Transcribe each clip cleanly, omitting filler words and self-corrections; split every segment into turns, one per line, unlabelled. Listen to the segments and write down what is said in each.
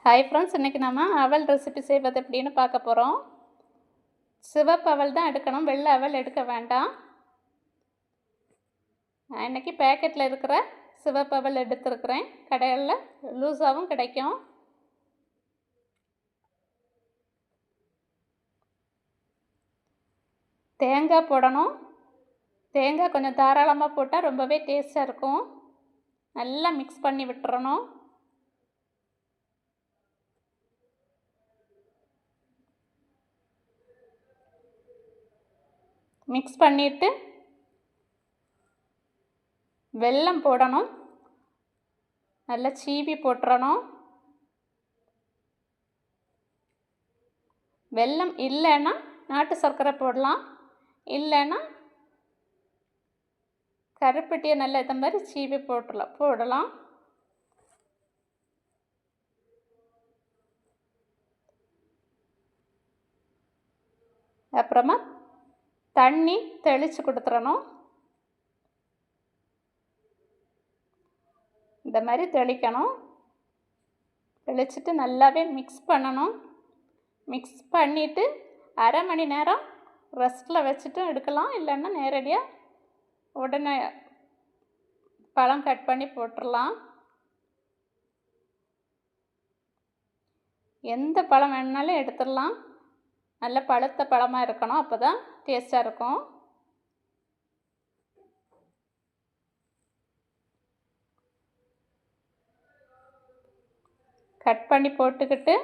Hi friends, இன்றைக்கி நம்ம அவல் ரெசிபி செய்வது எப்படின்னு பார்க்க போகிறோம். சிவப்பு அவல் தான் எடுக்கணும், வெள்ளை அவல் எடுக்க வேண்டாம். நான் இன்றைக்கி பேக்கெட்டில் இருக்கிற சிவப்பு அவல் எடுத்துருக்கிறேன். கடைகளில் லூஸாகவும் கிடைக்கும். தேங்காய் போடணும். தேங்காய் கொஞ்சம் தாராளமாக போட்டால் ரொம்பவே டேஸ்ட்டாக இருக்கும். நல்லா மிக்ஸ் பண்ணி விட்டுறணும். மிக்ஸ் பண்ணிவிட்டு வெல்லம் போடணும். நல்லா சீவி போட்டுறணும். வெல்லம் இல்லைன்னா நாட்டு சர்க்கரை போடலாம், இல்லைன்னா கருப்பட்டியை நல்லா இந்த மாதிரி சீவி போடலாம். அப்புறமா தண்ணி தெளித்து கொடுத்துடணும். இந்த மாதிரி தெளிக்கணும். தெளிச்சுட்டு நல்லாவே மிக்ஸ் பண்ணணும். மிக்ஸ் பண்ணிவிட்டு அரை மணி நேரம் ரெஸ்ட்டில் வச்சுட்டும் எடுக்கலாம், இல்லைன்னா நேரடியாக உடனே பழம் கட் பண்ணி போட்டுடலாம். எந்த பழம் வேணுனாலும் எடுத்துடலாம். நல்ல பழுத்த பழமாக இருக்கணும், அப்போ தான் டேஸ்ட்டாக இருக்கும். கட் பண்ணி போட்டுக்கிட்டு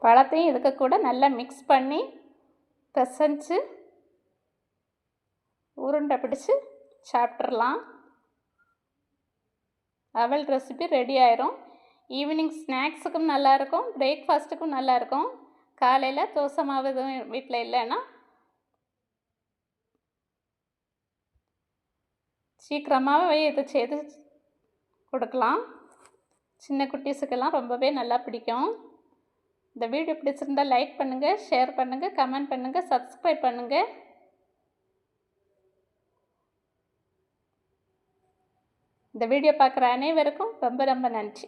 பழத்தையும் இதுக்கு கூட நல்லா மிக்ஸ் பண்ணி பிசைஞ்சு உருண்டை பிடிச்சி சாப்பிட்றலாம். அவல் ரெசிபி ரெடி ஆயிரும். ஈவினிங் ஸ்நாக்ஸுக்கும் நல்லாயிருக்கும், பிரேக்ஃபாஸ்ட்டுக்கும் நல்லாயிருக்கும். காலையில் தோசை மாவு எதுவும் வீட்டில் இல்லைன்னா சீக்கிரமாகவே இது செய்து கொடுக்கலாம். சின்ன குட்டீஸுக்கெல்லாம் ரொம்பவே நல்லா பிடிக்கும். இந்த வீடியோ பிடிச்சிருந்தால் லைக் பண்ணுங்கள், ஷேர் பண்ணுங்கள், கமெண்ட் பண்ணுங்கள், சப்ஸ்கிரைப் பண்ணுங்கள். இந்த வீடியோ பார்க்குற அனைவருக்கும் ரொம்ப ரொம்ப நன்றி.